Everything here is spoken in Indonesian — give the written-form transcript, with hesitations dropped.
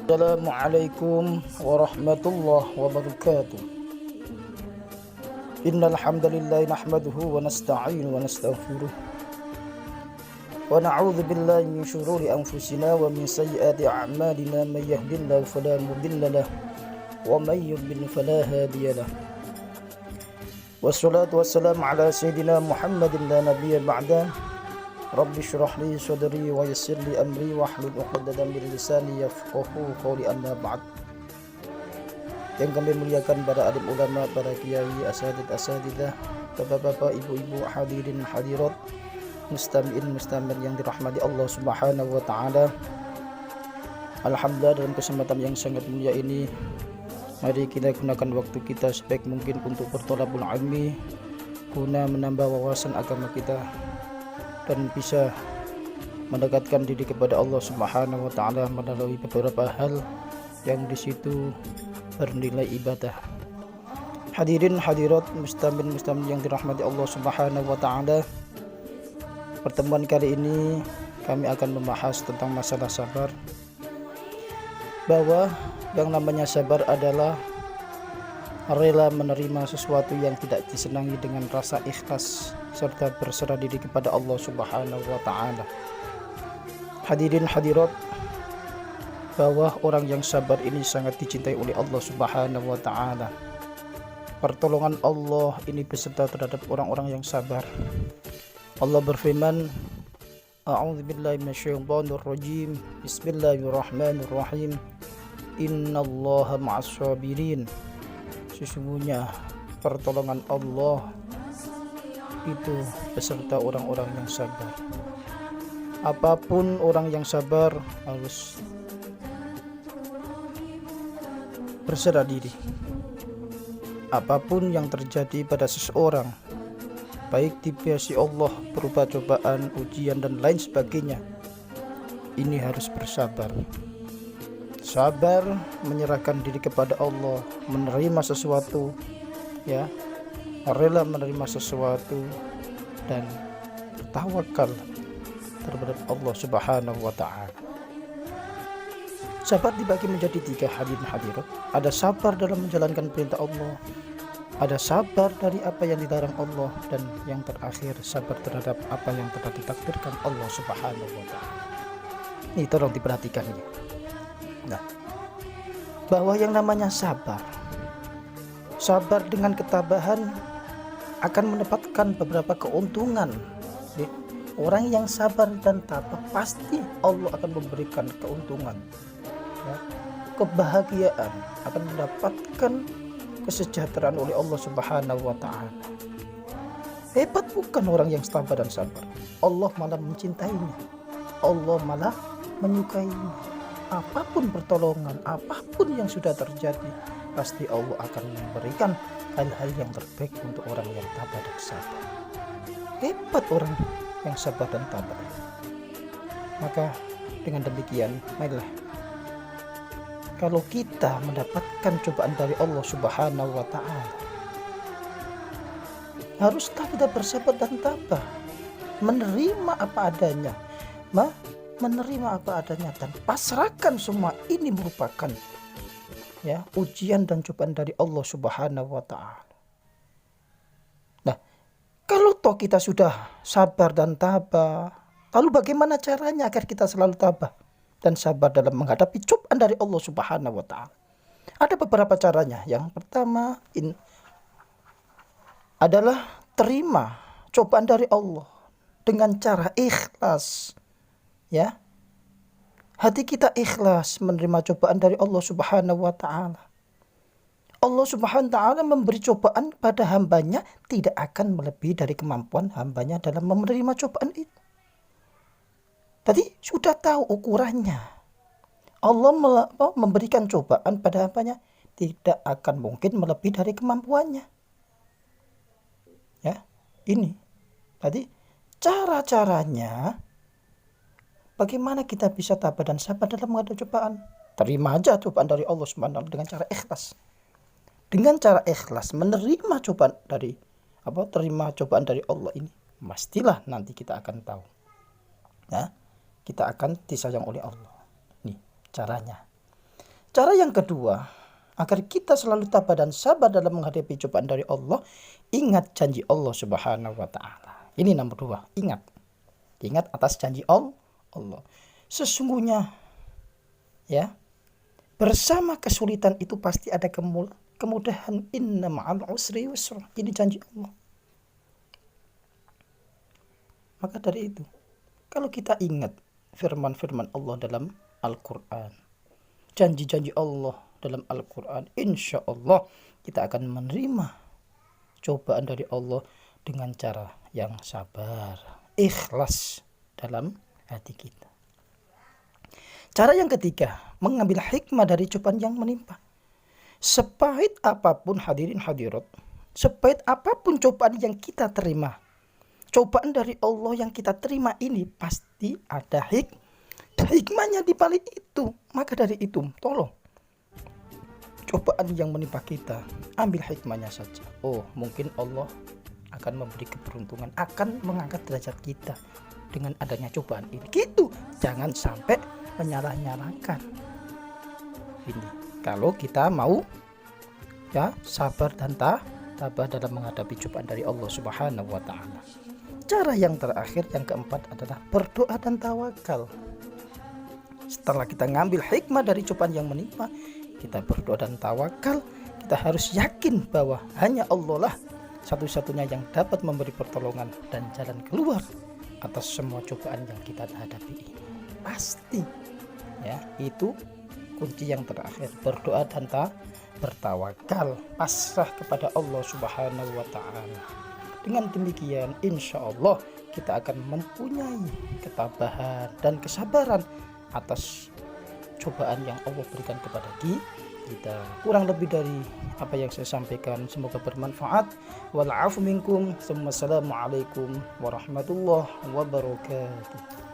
Assalamualaikum warahmatullahi wabarakatuh. Innal hamdalillah nahmaduhu wa nasta'inu wa nastaghfiruh wa na'udzu billahi min shururi anfusina wa min sayyiati a'malina may yahdihillahu fala mudilla lahu wa may yudlil fala hadiya lahu. Wassalatu wassalamu ala sayyidina Muhammadin la nabiyya ba'da. Rabbi shrah li sadri wa yassir li amri wahlul 'uqdatam min lisani yafqahu qawli, amma ba'd. Yang kami muliakan para alim ulama, para kiai, asatidzah, bapak-bapak, ibu-ibu, hadirin hadirat, mustami'in mustamir yang dirahmati Allah Subhanahu wa taala. Alhamdulillah, dalam kesempatan yang sangat mulia ini mari kita gunakan waktu kita sebaik mungkin untuk berthalabul ilmi, guna menambah wawasan agama kita dan bisa mendekatkan diri kepada Allah Subhanahu wa taala melalui beberapa hal yang di situ bernilai ibadah. Hadirin hadirat muslimin yang dirahmati Allah Subhanahu wa taala. Pertemuan kali ini kami akan membahas tentang masalah sabar. Bahwa yang namanya sabar adalah rela menerima sesuatu yang tidak disenangi dengan rasa ikhlas serta berserah diri kepada Allah Subhanahu wa taala. Hadirin hadirat, bahwa orang yang sabar ini sangat dicintai oleh Allah Subhanahu wa taala. Pertolongan Allah ini beserta terhadap orang-orang yang sabar. Allah berfirman, A'udzubillahi minasyaitonir rajim. Bismillahirrahmanirrahim. Innallaha ma'as-sabirin. Sesungguhnya pertolongan Allah itu beserta orang-orang yang sabar. Apapun orang yang sabar harus berserah diri. Apapun yang terjadi pada seseorang, baik dibiasi Allah berupa cobaan, ujian dan lain sebagainya, ini harus bersabar. Sabar menyerahkan diri kepada Allah, menerima sesuatu, ya, rela menerima sesuatu dan bertawakal terhadap Allah Subhanahu wa taala. Sabar dibagi menjadi 3, hadirin hadirat. Ada sabar dalam menjalankan perintah Allah, ada sabar dari apa yang dilarang Allah, dan yang terakhir sabar terhadap apa yang telah ditakdirkan Allah Subhanahu wa taala. Ini tolong diperhatikan ini. Nah, bahwa yang namanya sabar dengan ketabahan akan mendapatkan beberapa keuntungan. Orang yang sabar dan tabah pasti Allah akan memberikan keuntungan, ya, kebahagiaan, akan mendapatkan kesejahteraan oleh Allah Subhanahu wa taala. Hebat bukan orang yang sabar dan sabar? Allah malah mencintainya, Allah malah menyukainya. Apapun pertolongan, apapun yang sudah terjadi, pasti Allah akan memberikan hal-hal yang terbaik untuk orang yang tabah dan sabar. Hebat orang yang sabar dan tabah. Maka dengan demikian, marilah kalau kita mendapatkan cobaan dari Allah Subhanahu wa taala, haruslah kita bersabar dan tabah, menerima apa adanya, menerima apa adanya dan pasrahkan semua ini merupakan, ya, ujian dan cobaan dari Allah Subhanahu wa taala. Nah, kalau toh kita sudah sabar dan tabah, lalu bagaimana caranya agar kita selalu tabah dan sabar dalam menghadapi cobaan dari Allah Subhanahu wa taala? Ada beberapa caranya. Yang pertama adalah terima cobaan dari Allah dengan cara ikhlas. Ya. Hati kita ikhlas menerima cobaan dari Allah Subhanahu wa taala. Allah Subhanahu wa taala memberi cobaan pada hambanya tidak akan melebihi dari kemampuan hambanya dalam menerima cobaan itu. Tadi sudah tahu ukurannya. Allah memberikan cobaan pada hambanya tidak akan mungkin melebihi dari kemampuannya. Ya, ini tadi cara-caranya. Bagaimana kita bisa tabah dan sabar dalam menghadapi cobaan? Terima aja cobaan dari Allah Subhanahu wa taala dengan cara ikhlas. Dengan cara ikhlas menerima cobaan dari terima cobaan dari Allah ini, pastilah nanti kita akan tahu, ya, kita akan disayang oleh Allah. Nih caranya. Cara yang kedua, agar kita selalu tabah dan sabar dalam menghadapi cobaan dari Allah, ingat janji Allah Subhanahu wa taala. Ini nomor 2, ingat. Ingat atas janji Allah. Sesungguhnya ya, bersama kesulitan itu pasti ada kemudahan. Inna ma'al usri yusra. Ini janji Allah. Maka dari itu, kalau kita ingat firman-firman Allah dalam Al-Quran, janji-janji Allah dalam Al-Quran, insya Allah kita akan menerima cobaan dari Allah dengan cara yang sabar, ikhlas dalam hati kita. Cara yang ketiga, mengambil hikmah dari cobaan yang menimpa. Sepahit apapun hadirin hadirat, sepahit apapun cobaan yang kita terima, cobaan dari Allah yang kita terima ini pasti ada hikmahnya di balik itu. Maka dari itu, tolong cobaan yang menimpa kita, ambil hikmahnya saja. Oh, mungkin Allah akan memberi keberuntungan, akan mengangkat derajat kita dengan adanya cobaan ini. Gitu, jangan sampai menyalah-nyalahkan. Ini kalau kita mau ya sabar dan tabah dalam menghadapi cobaan dari Allah Subhanahu wa taala. Cara yang terakhir, yang keempat adalah berdoa dan tawakal. Setelah kita ngambil hikmah dari cobaan yang menimpa, kita berdoa dan tawakal. Kita harus yakin bahwa hanya Allah lah satu-satunya yang dapat memberi pertolongan dan jalan keluar atas semua cobaan yang kita hadapi ini. Pasti ya, itu kunci yang terakhir, berdoa dan bertawakal, pasrah kepada Allah Subhanahu wa taala. Dengan demikian insya Allah kita akan mempunyai ketabahan dan kesabaran atas cobaan yang Allah berikan kepada kita. Kurang lebih dari apa yang saya sampaikan semoga bermanfaat. Wal afu minkum. Assalamualaikum warahmatullahi wabarakatuh.